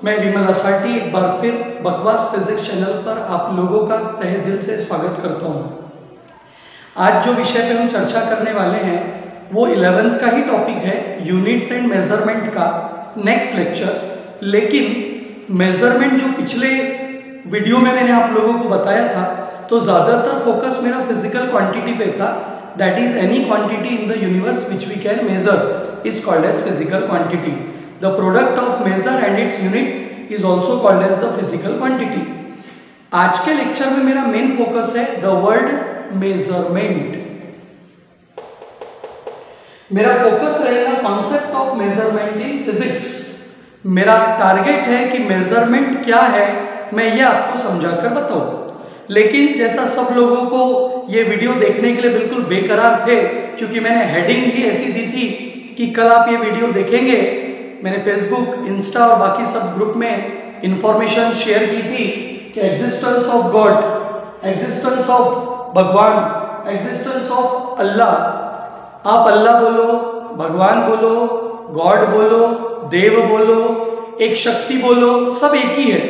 मैं विमल असाटी एक बार फिर बकवास फिजिक्स चैनल पर आप लोगों का तहे दिल से स्वागत करता हूँ। आज जो विषय पे हम चर्चा करने वाले हैं वो 11th का ही टॉपिक है, यूनिट्स एंड मेजरमेंट का नेक्स्ट लेक्चर। लेकिन मेजरमेंट जो पिछले वीडियो में मैंने आप लोगों को बताया था तो ज़्यादातर फोकस मेरा फिजिकल क्वांटिटी पे था। That is any quantity in the universe which we can measure is called as physical quantity. The product of measure and its unit is also called as the physical quantity. आज के lecture में मेरा main focus है the word measurement. मेरा focus रहेगा concept of measurement in physics. मेरा target है कि मेजरमेंट क्या है मैं ये आपको समझाकर बताऊं। लेकिन जैसा सब लोगों को ये वीडियो देखने के लिए बिल्कुल बेकरार थे, क्योंकि मैंने हेडिंग ही ऐसी दी थी कि कल आप ये वीडियो देखेंगे। मैंने फेसबुक, इंस्टा और बाकी सब ग्रुप में इंफॉर्मेशन शेयर की थी कि existence of God, existence of भगवान, एग्जिस्टेंस ऑफ अल्लाह। आप अल्लाह बोलो, भगवान बोलो, गॉड बोलो, देव बोलो, एक शक्ति बोलो, सब एक ही है।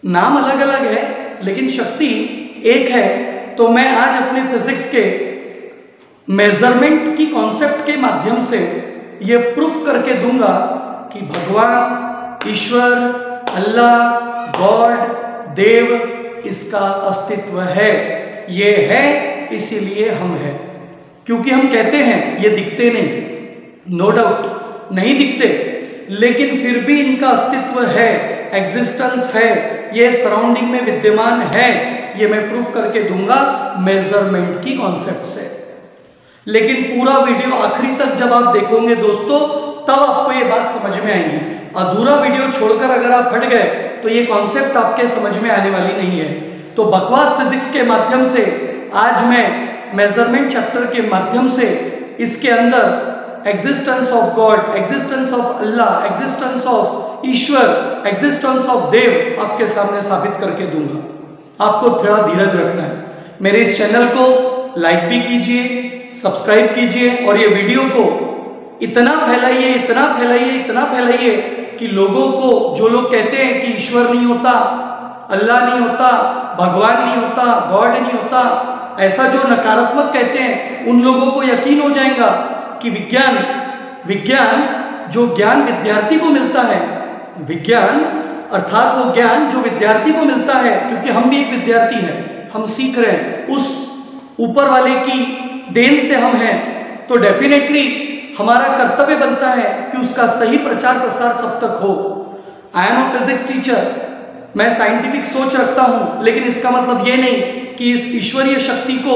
नाम अलग अलग है लेकिन शक्ति एक है। तो मैं आज अपने फिजिक्स के मेजरमेंट की कॉन्सेप्ट के माध्यम से ये प्रूफ करके दूंगा कि भगवान, ईश्वर, अल्लाह, गॉड, देव, इसका अस्तित्व है। ये है इसीलिए हम हैं। क्योंकि हम कहते हैं ये दिखते नहीं, नो डाउट नहीं दिखते, लेकिन फिर भी इनका अस्तित्व है, एग्जिस्टेंस है, ये सराउंडिंग में विद्यमान है। ये मैं प्रूफ करके दूंगा मेजरमेंट की कॉन्सेप्ट से। लेकिन पूरा वीडियो आखिरी तक जब आप देखोगे दोस्तों, तब आपको ये बात समझ में आएगी। अधूरा वीडियो छोड़कर अगर आप हट गए तो ये कॉन्सेप्ट आपके समझ में आने वाली नहीं है। तो बकवास फिजिक्स के माध्यम से आज मैं मेजरमेंट चैप्टर के माध्यम से इसके अंदर existence of God, existence of Allah, existence of Ishwar, existence of Dev आपके सामने साबित करके दूंगा। आपको थोड़ा धीरज रखना है। मेरे इस चैनल को लाइक भी कीजिए, सब्सक्राइब कीजिए और ये वीडियो को इतना फैलाइए, इतना फैलाइए, इतना फैलाइए कि लोगों को, जो लोग कहते हैं कि ईश्वर नहीं होता, अल्लाह नहीं होता, भगवान नहीं होता, गॉड नहीं होता, ऐसा जो नकारात्मक कहते हैं, उन लोगों को यकीन हो जाएगा कि विज्ञान जो ज्ञान विद्यार्थी को मिलता है, विज्ञान अर्थात वो ज्ञान जो विद्यार्थी को मिलता है, क्योंकि हम भी एक विद्यार्थी हैं, हम सीख रहे हैं, उस ऊपर वाले की देन से हम हैं, तो डेफिनेटली हमारा कर्तव्य बनता है कि उसका सही प्रचार प्रसार सब तक हो। I am a physics teacher, मैं साइंटिफिक सोच रखता हूं, लेकिन इसका मतलब ये नहीं कि इस ईश्वरीय शक्ति को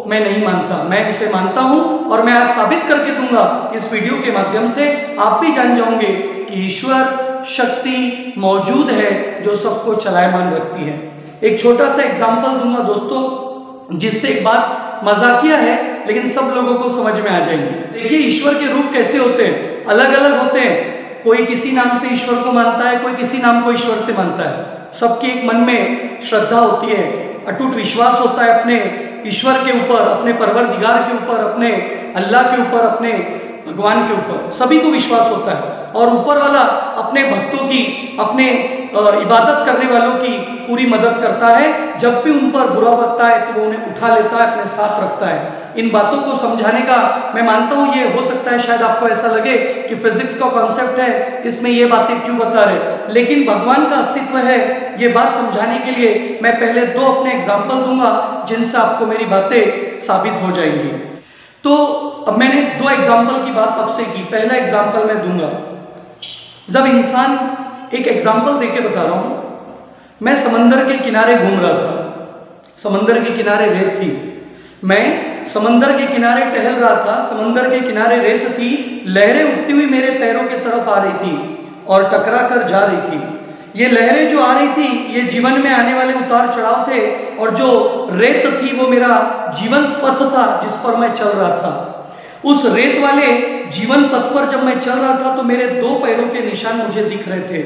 मैं नहीं मानता। मैं उसे मानता हूं और मैं आज साबित करके दूंगा इस वीडियो के माध्यम से। आप भी जान जाओगे कि ईश्वर शक्ति मौजूद है जो सबको चलायमान रखती है। एक छोटा सा एग्जाम्पल दूंगा दोस्तों, जिससे एक बात मजाकिया है लेकिन सब लोगों को समझ में आ जाएंगे। देखिए ईश्वर के रूप कैसे होते हैं, अलग अलग होते हैं। कोई किसी नाम से ईश्वर को मानता है, कोई किसी नाम को ईश्वर से मानता है। सबके एक मन में श्रद्धा होती है, अटूट विश्वास होता है अपने ईश्वर के ऊपर, अपने परवरदिगार के ऊपर, अपने अल्लाह के ऊपर, अपने भगवान के ऊपर सभी को विश्वास होता है। और ऊपर वाला अपने भक्तों की, अपने इबादत करने वालों की पूरी मदद करता है। जब भी उन पर बुरा वक्त आए तो वो उन्हें उठा लेता है, अपने साथ रखता है। इन बातों को समझाने का मैं मानता हूँ, ये हो सकता है शायद आपको ऐसा लगे कि फिजिक्स का कॉन्सेप्ट है, इसमें ये बातें क्यों बता रहे, लेकिन भगवान का अस्तित्व है। ये बात समझाने के लिए मैं पहले दो अपने एग्जाम्पल दूंगा जिनसे आपको मेरी बातें साबित हो जाएंगी। तो अब मैंने दो एग्जाम्पल की बात आपसे की, पहला एग्जाम्पल मैं दूंगा जब इंसान, एक एग्जाम्पल देके बता रहा हूं। मैं समंदर के किनारे घूम रहा था, समंदर के किनारे रेत थी, मैं समंदर के किनारे टहल रहा था, समंदर के किनारे रेत थी, लहरें उठती हुई मेरे पैरों की तरफ आ रही थी और टकरा कर जा रही थी। ये लहरें जो आ रही थी ये जीवन में आने वाले उतार चढ़ाव थे, और जो रेत थी वो मेरा जीवन पथ था जिस पर मैं चल रहा था। उस रेत वाले जीवन पथ पर जब मैं चल रहा था तो मेरे दो पैरों के निशान मुझे दिख रहे थे।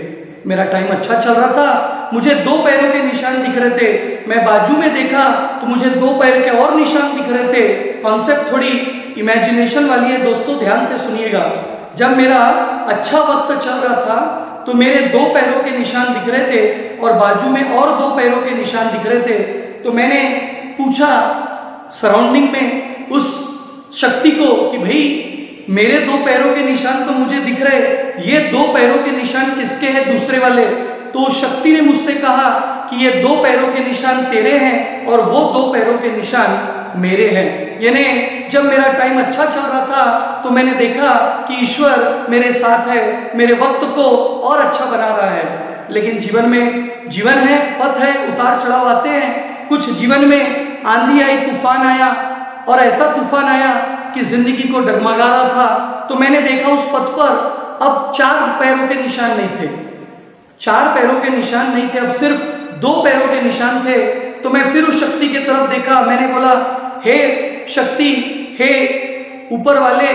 मेरा टाइम अच्छा चल रहा था, मुझे दो पैरों के निशान दिख रहे थे। मैं बाजू में देखा तो मुझे दो पैर के और निशान दिख रहे थे। कॉन्सेप्ट थोड़ी इमेजिनेशन वाली है दोस्तों, ध्यान से सुनिएगा। जब मेरा अच्छा वक्त चल रहा था तो मेरे 2 पैरों के निशान दिख रहे थे और बाजू में और 2 पैरों के निशान दिख रहे थे। तो मैंने पूछा सराउंडिंग में उस शक्ति को कि भाई मेरे 2 पैरों के निशान तो मुझे दिख रहे, ये 2 पैरों के निशान किसके हैं दूसरे वाले? तो शक्ति ने मुझसे कहा कि ये 2 पैरों के निशान तेरे हैं और वो 2 पैरों के निशान मेरे हैं। यानी जब मेरा टाइम अच्छा चल रहा था तो मैंने देखा कि ईश्वर मेरे साथ है, मेरे वक्त को और अच्छा बना रहा है। लेकिन जीवन में जीवन है, पथ है, उतार चढ़ाव आते हैं। कुछ जीवन में आंधी आई, तूफान आया और ऐसा तूफान आया कि जिंदगी को डगमगा रहा था। तो मैंने देखा उस पथ पर अब 4 पैरों के निशान नहीं थे, 4 पैरों के निशान नहीं थे, अब सिर्फ 2 पैरों के निशान थे। तो मैं फिर उस शक्ति की तरफ देखा, मैंने बोला हे शक्ति, हे ऊपर वाले,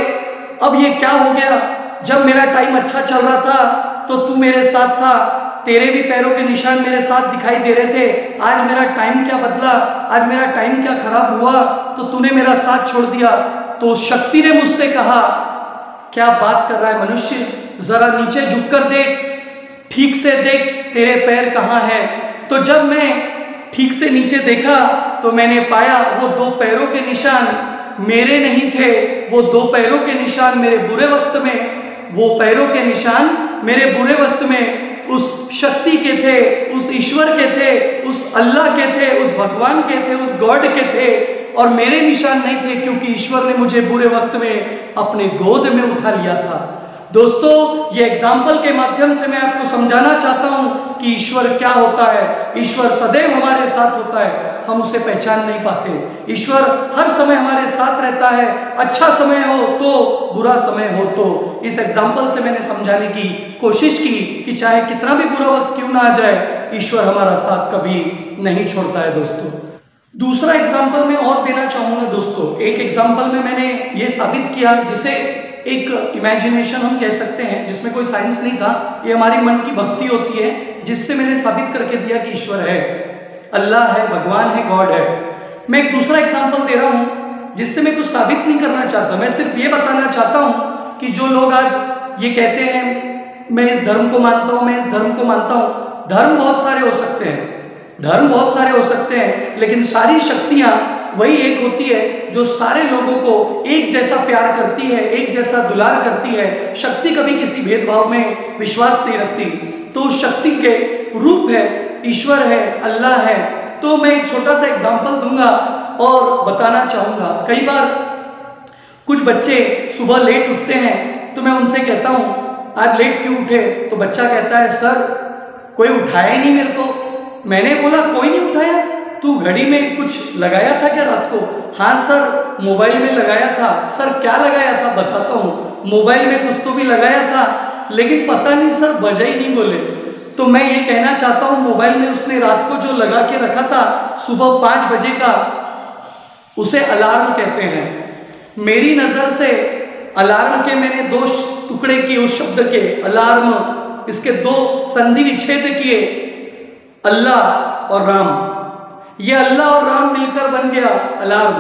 अब ये क्या हो गया? जब मेरा टाइम अच्छा चल रहा था तो तू मेरे साथ था, तेरे भी पैरों के निशान मेरे साथ दिखाई दे रहे थे। आज मेरा टाइम क्या बदला, आज मेरा टाइम क्या खराब हुआ, तो तूने मेरा साथ छोड़ दिया। तो शक्ति ने मुझसे कहा, क्या बात कर रहा है मनुष्य, जरा नीचे झुककर देख, ठीक से देख तेरे पैर कहाँ है। तो जब मैं ठीक से नीचे देखा तो मैंने पाया वो 2 पैरों के निशान मेरे नहीं थे, वो 2 पैरों के निशान मेरे बुरे वक्त में, वो पैरों के निशान मेरे बुरे वक्त में उस शक्ति के थे, उस ईश्वर के थे, उस अल्लाह के थे, उस भगवान के थे, उस गॉड के थे, और मेरे निशान नहीं थे क्योंकि ईश्वर ने मुझे बुरे वक्त में अपने गोद में उठा लिया था। दोस्तों, ये एग्जाम्पल के माध्यम से मैं आपको समझाना चाहता हूं कि ईश्वर क्या होता है। ईश्वर सदैव हमारे साथ होता है, हम उसे पहचान नहीं पाते। ईश्वर हर समय हमारे साथ रहता है, अच्छा समय हो तो, बुरा समय हो तो। इस एग्जाम्पल से मैंने समझाने की कोशिश की कि चाहे कितना भी बुरा वक्त क्यों ना आ जाए, ईश्वर हमारा साथ कभी नहीं छोड़ता है। दोस्तों, दूसरा एग्जाम्पल मैं और देना चाहूँगा। दोस्तों, एक एग्जाम्पल में मैंने ये साबित किया, जिसे एक इमेजिनेशन हम कह सकते हैं, जिसमें कोई साइंस नहीं था, ये हमारी मन की भक्ति होती है, जिससे मैंने साबित करके दिया कि ईश्वर है, अल्लाह है, भगवान है, गॉड है। मैं एक दूसरा एग्जाम्पल दे रहा हूँ जिससे मैं कुछ साबित नहीं करना चाहता, मैं सिर्फ ये बताना चाहता हूँ कि जो लोग आज ये कहते हैं मैं इस धर्म को मानता हूँ, मैं इस धर्म को मानता हूँ, धर्म बहुत सारे हो सकते हैं, धर्म बहुत सारे हो सकते हैं, लेकिन सारी शक्तियाँ वही एक होती है जो सारे लोगों को एक जैसा प्यार करती है, एक जैसा दुलार करती है। शक्ति कभी किसी भेदभाव में विश्वास नहीं रखती। तो उस शक्ति के रूप है, ईश्वर है, अल्लाह है। तो मैं एक छोटा सा एग्जाम्पल दूंगा और बताना चाहूँगा। कई बार कुछ बच्चे सुबह लेट उठते हैं, तो मैं उनसे कहता हूँ आज लेट क्यों उठे? तो बच्चा कहता है सर कोई उठाया ही नहीं मेरे को। मैंने बोला कोई नहीं उठाया, तू घड़ी में कुछ लगाया था क्या रात को? हाँ सर मोबाइल में लगाया था। सर क्या लगाया था? बताता हूँ। मोबाइल में कुछ तो भी लगाया था, लेकिन पता नहीं सर बजा ही नहीं बोले। तो मैं ये कहना चाहता हूँ, मोबाइल में उसने रात को जो लगा के रखा था सुबह 5 बजे का, उसे अलार्म कहते हैं। मेरी नज़र से अलार्म के मैंने 2 टुकड़े किए, उस शब्द के अलार्म, इसके 2 संधि विच्छेद किए, अल्लाह और राम। ये अल्लाह और राम मिलकर बन गया अलार्म।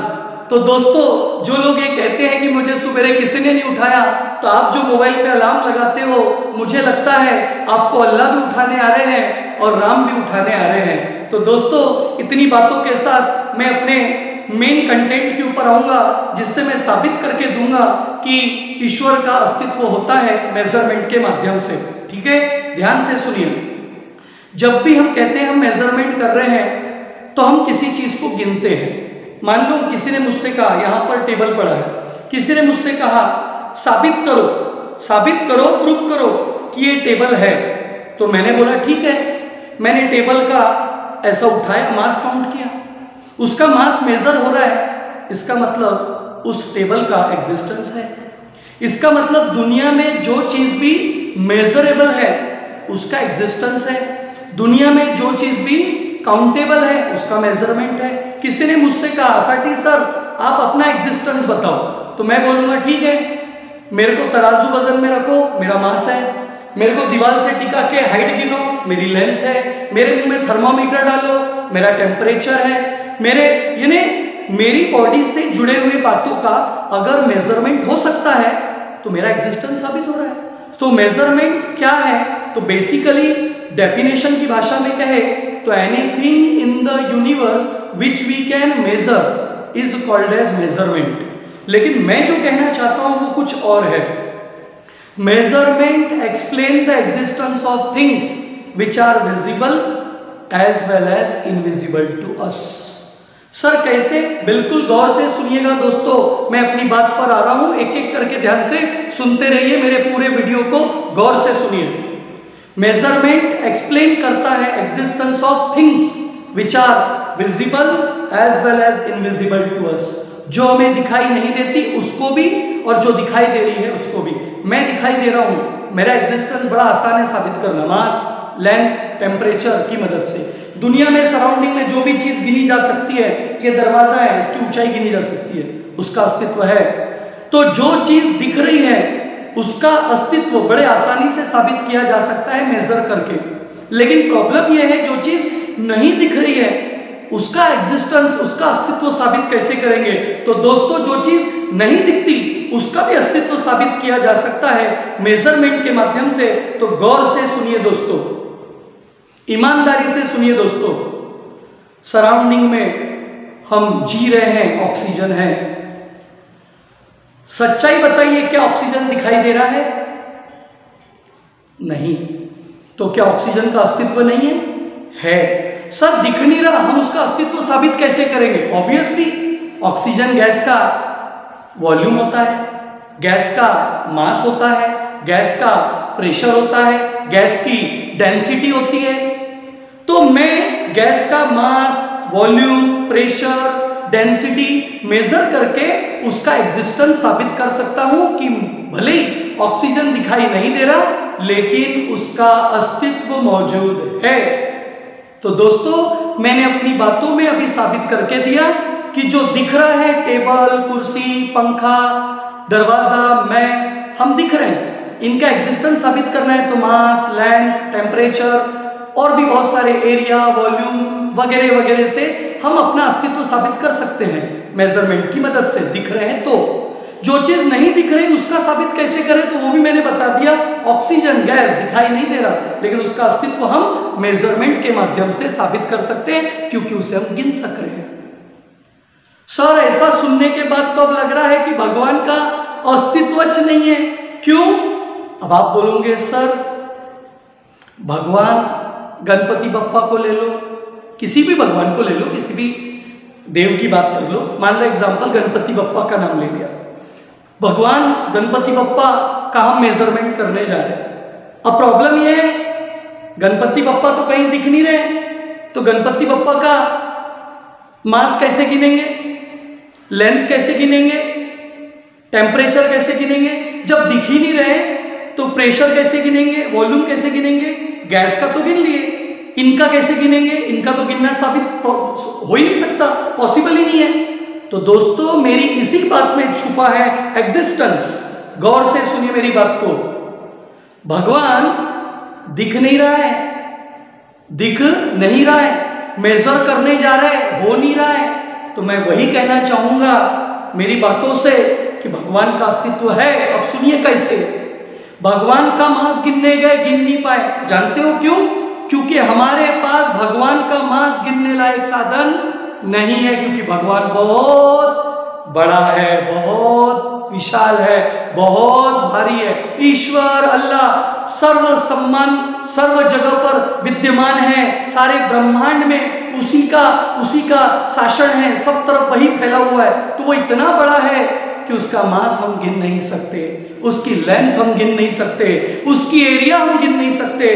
तो दोस्तों, जो लोग ये कहते हैं कि मुझे सुबह किसी ने नहीं उठाया, तो आप जो मोबाइल पे अलार्म लगाते हो, मुझे लगता है आपको अल्लाह भी उठाने आ रहे हैं और राम भी उठाने आ रहे हैं। तो दोस्तों, इतनी बातों के साथ मैं अपने मेन कंटेंट के ऊपर आऊँगा, जिससे मैं साबित करके दूंगा कि ईश्वर का अस्तित्व होता है मेजरमेंट के माध्यम से। ठीक है, ध्यान से सुनिए। जब भी हम कहते हैं हम मेजरमेंट कर रहे हैं, तो हम किसी चीज़ को गिनते हैं। मान लो किसी ने मुझसे कहा, यहाँ पर टेबल पड़ा है, किसी ने मुझसे कहा साबित करो, प्रूफ करो कि ये टेबल है। तो मैंने बोला ठीक है। मैंने टेबल का ऐसा उठाया, मास काउंट किया, उसका मास मेजर हो रहा है, इसका मतलब उस टेबल का एग्जिस्टेंस है। इसका मतलब दुनिया में जो चीज़ भी मेजरेबल है उसका एग्जिस्टेंस है, दुनिया में जो चीज़ भी काउंटेबल है उसका मेजरमेंट है। किसी ने मुझसे कहा आसाटी सर आप अपना एग्जिस्टेंस बताओ, तो मैं बोलूँगा ठीक है, मेरे को तराजू वजन में रखो, मेरा मास है। मेरे को दीवार से टिका के हाइट गिनो, मेरी लेंथ है। मेरे मुंह में थर्मामीटर डालो, मेरा टेम्परेचर है। यानी मेरी बॉडी से जुड़े हुए बातों का अगर मेजरमेंट हो सकता है तो मेरा एग्जिस्टेंस साबित हो रहा है। तो मेजरमेंट क्या है? तो बेसिकली डेफिनेशन की भाषा में कहे तो anything in the universe which we can measure is called as measurement. लेकिन मैं जो कहना चाहता हूं वो कुछ और है। Measurement explain the existence of things which are visible as well as invisible to us. Sir कैसे? बिल्कुल गौर से सुनिएगा दोस्तों, मैं अपनी बात पर आ रहा हूं, एक एक करके ध्यान से सुनते रहिए, मेरे पूरे वीडियो को गौर से सुनिए। मेजरमेंट एक्सप्लेन करता है existence of things which are visible as well as invisible to us. जो हमें दिखाई नहीं देती उसको भी और जो दिखाई दे रही है उसको भी। मैं दिखाई दे रहा हूं, मेरा एग्जिस्टेंस बड़ा आसान है साबित करना, मास, लेंथ, टेम्परेचर की मदद से। दुनिया में सराउंडिंग में जो भी चीज गिनी जा सकती है, ये दरवाजा है, इसकी ऊंचाई गिनी जा सकती है, उसका अस्तित्व है। तो जो चीज दिख रही है उसका अस्तित्व बड़े आसानी से साबित किया जा सकता है मेजर करके। लेकिन प्रॉब्लम यह है जो चीज नहीं दिख रही है उसका एग्जिस्टेंस, उसका अस्तित्व साबित कैसे करेंगे? तो दोस्तों जो चीज नहीं दिखती उसका भी अस्तित्व साबित किया जा सकता है मेजरमेंट के माध्यम से। तो गौर से सुनिए दोस्तों, ईमानदारी से सुनिए दोस्तों। सराउंडिंग में हम जी रहे हैं, ऑक्सीजन है। सच्चाई बताइए, क्या ऑक्सीजन दिखाई दे रहा है? नहीं। तो क्या ऑक्सीजन का अस्तित्व नहीं है? है। सर दिख नहीं रहा, हम उसका अस्तित्व साबित कैसे करेंगे? ऑब्वियसली ऑक्सीजन गैस का वॉल्यूम होता है, गैस का मास होता है, गैस का प्रेशर होता है, गैस की डेंसिटी होती है। तो मैं गैस का मास, वॉल्यूम, प्रेशर, डेंसिटी मेजर करके उसका एग्जिस्टेंस साबित कर सकता हूं कि भले ही ऑक्सीजन दिखाई नहीं दे रहा लेकिन उसका अस्तित्व मौजूद है। तो दोस्तों मैंने अपनी बातों में अभी साबित करके दिया कि जो दिख रहा है, टेबल, कुर्सी, पंखा, दरवाजा, मैं, हम दिख रहे हैं, इनका एग्जिस्टेंस साबित करना है तो मास, लेंथ, टेम्परेचर और भी बहुत सारे एरिया, वॉल्यूम वगैरह वगैरह से हम अपना अस्तित्व साबित कर सकते हैं मेजरमेंट की मदद से। दिख रहे हैं तो जो चीज नहीं दिख रही उसका साबित कैसे करें? तो वो भी मैंने बता दिया। ऑक्सीजन गैस दिखाई नहीं दे रहा लेकिन उसका अस्तित्व हम मेजरमेंट के माध्यम से साबित कर सकते हैं क्योंकि उसे हम गिन सक रहे हैं। सर ऐसा सुनने के बाद तो अब लग रहा है कि भगवान का अस्तित्व नहीं है, क्यों? अब आप बोलोगे सर भगवान गणपति बप्पा को ले लो, किसी भी भगवान को ले लो, किसी भी देव की बात कर लो, मान लो एग्जाम्पल गणपति बप्पा का नाम ले लिया। भगवान गणपति बप्पा का हम मेजरमेंट करने जा रहे हैं। अब प्रॉब्लम यह है गणपति बप्पा तो कहीं दिख नहीं रहे, तो गणपति बप्पा का मास कैसे गिनेंगे, लेंथ कैसे गिनेंगे, टेम्परेचर कैसे गिनेंगे? जब दिख ही नहीं रहे तो प्रेशर कैसे गिनेंगे, वॉल्यूम कैसे गिनेंगे? गैस का तो गिन लिए, इनका कैसे गिनेंगे? इनका तो गिनना साबित हो ही नहीं सकता, पॉसिबल ही नहीं है। तो दोस्तों मेरी इसी बात में छुपा है एग्जिस्टेंस। गौर से सुनिए मेरी बात को। भगवान दिख नहीं रहा है, दिख नहीं रहा है, मेजर करने जा रहे हैं, हो नहीं रहा है। तो मैं वही कहना चाहूंगा मेरी बातों से कि भगवान का अस्तित्व है। अब सुनिए कैसे। भगवान का मास गिनने गए, गिन नहीं पाए। जानते हो क्यों? क्योंकि हमारे पास भगवान का मास गिनने लायक साधन नहीं है, क्योंकि भगवान बहुत बड़ा है, बहुत विशाल है, बहुत भारी है। ईश्वर अल्लाह सर्व सम्मान, सर्व जगह पर विद्यमान है, सारे ब्रह्मांड में उसी का शासन है, सब तरफ वही फैला हुआ है। तो वो इतना बड़ा है कि उसका मास हम गिन नहीं सकते, उसकी लेंथ हम गिन नहीं सकते, उसकी एरिया हम गिन नहीं सकते,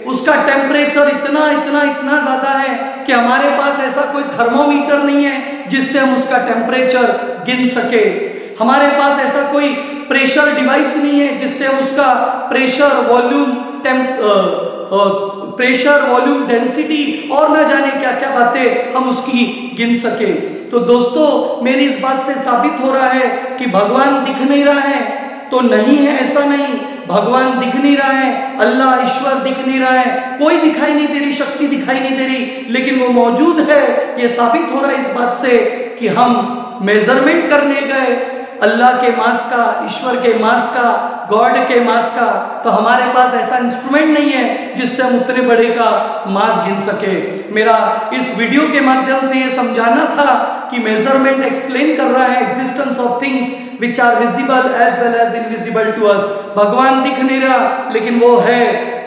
उसका टेम्परेचर इतना इतना इतना ज़्यादा है कि हमारे पास ऐसा कोई थर्मोमीटर नहीं है जिससे हम उसका टेम्परेचर गिन सके। हमारे पास ऐसा कोई प्रेशर डिवाइस नहीं है जिससे हम उसका प्रेशर, वॉल्यूम, डेंसिटी और न जाने क्या क्या बातें हम उसकी गिन सके। तो दोस्तों मेरी इस बात से साबित हो रहा है कि भगवान दिख नहीं रहा है तो नहीं है, ऐसा नहीं। भगवान दिख नहीं रहा है, अल्लाह ईश्वर दिख नहीं रहा है, कोई दिखाई नहीं दे रही शक्ति दिखाई नहीं दे रही, लेकिन वो मौजूद है। ये साबित हो रहा है इस बात से कि हम मेजरमेंट करने गए अल्लाह के मास का, ईश्वर के मास का, गॉड के मास का, तो हमारे पास ऐसा इंस्ट्रूमेंट नहीं है जिससे हम उतने बड़े का मास गिन सके। मेरा इस वीडियो के माध्यम से ये समझाना था कि मेजरमेंट एक्सप्लेन कर रहा है existence of things which are visible as well as invisible to us. भगवान दिख नहीं रहा लेकिन वो है,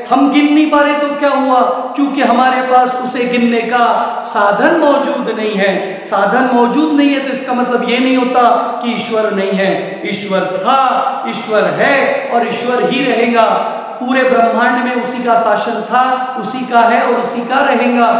हम गिन नहीं पा रहे तो क्या हुआ? क्योंकि हमारे पास उसे गिनने का साधन मौजूद नहीं है। साधन मौजूद नहीं है तो इसका मतलब ये नहीं होता कि ईश्वर नहीं है। ईश्वर था, ईश्वर है और ईश्वर ही रहेगा। पूरे ब्रह्मांड में उसी का शासन था, उसी का है और उसी का रहेगा।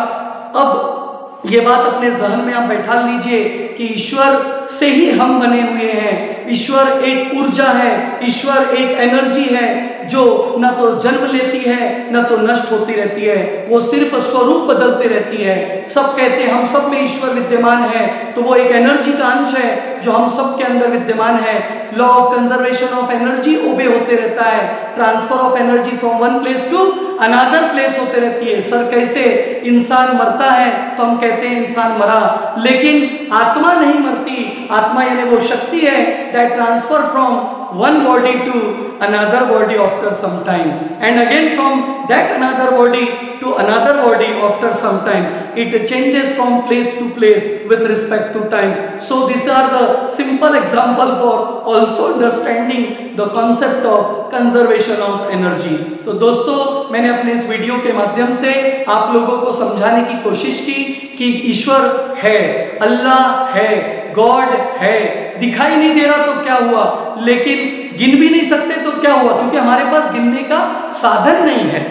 अब ये बात अपने जहन में आप बैठा लीजिए कि ईश्वर से ही हम बने हुए हैं। ईश्वर एक ऊर्जा है, ईश्वर एक एनर्जी है जो न तो जन्म लेती है न तो नष्ट होती रहती है, वो सिर्फ स्वरूप बदलते रहती है। सब कहते हैं हम सब में ईश्वर विद्यमान है, तो वो एक एनर्जी का अंश है जो हम सब के अंदर विद्यमान है। Law of conservation of energy obey होते रहता है, transfer of energy from one place to another place होते रहती है। सर कैसे इंसान मरता है तो हम कहते हैं इंसान मरा, लेकिन आत्मा नहीं मरती। आत्मा यानी वो शक्ति है that transfer from one body to another body after some time, and again from that another body to another body after some time. It changes from place to place with respect to time. So these are the simple example for also understanding the concept of conservation of energy. तो दोस्तों, मैंने अपने इस video के माध्यम से आप लोगों को समझाने की कोशिश की कि ईश्वर है, अल्लाह है, गॉड है। दिखाई नहीं दे रहा तो क्या हुआ, लेकिन गिन भी नहीं सकते तो क्या हुआ? क्योंकि हमारे पास गिनने का साधन नहीं है।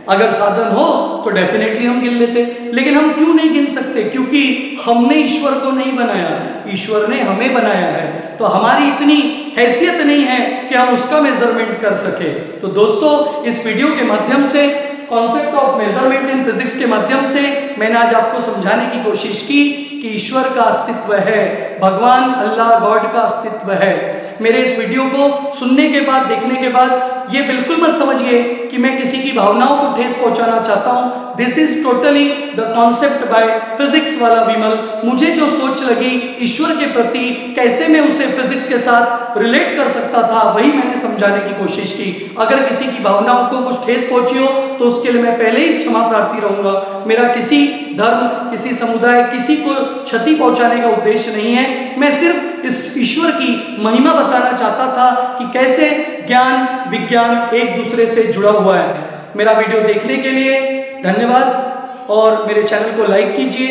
अगर साधन हो तो डेफिनेटली हम गिन लेते, लेकिन हम क्यों नहीं गिन सकते? क्योंकि हमने ईश्वर को नहीं बनाया, ईश्वर ने हमें बनाया है। तो हमारी इतनी हैसियत नहीं है कि हम उसका मेजरमेंट कर सके। तो दोस्तों, इस वीडियो के माध्यम से concept of measurement in physics के माध्यम से मैंने आज आपको समझाने की कोशिश की कि ईश्वर का अस्तित्व है, भगवान अल्लाह गॉड का अस्तित्व है। मेरे इस वीडियो को सुनने के बाद, देखने के बाद ये बिल्कुल मत समझिए कि मैं किसी की भावनाओं को ठेस पहुंचाना चाहता हूं। This is totally the concept bye physics वाला विमल। मुझे जो सोच लगी ईश्वर के प्रति, कैसे मैं उसे फिजिक्स के साथ रिलेट कर सकता था, वही मैंने समझाने की कोशिश की। अगर किसी की भावनाओं को कुछ ठेस पहुंची हो तो उसके लिए मैं पहले ही क्षमा प्रार्थी रहूंगा। मेरा किसी धर्म, किसी समुदाय, किसी को क्षति पहुंचाने का उद्देश्य नहीं है। मैं सिर्फ इस ईश्वर की महिमा बताना चाहता था कि कैसे ज्ञान विज्ञान एक दूसरे से जुड़ा हुआ है। मेरा वीडियो देखने के लिए धन्यवाद और मेरे चैनल को लाइक कीजिए,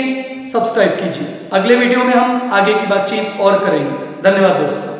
सब्सक्राइब कीजिए। अगले वीडियो में हम आगे की बातचीत और करेंगे। धन्यवाद दोस्तों।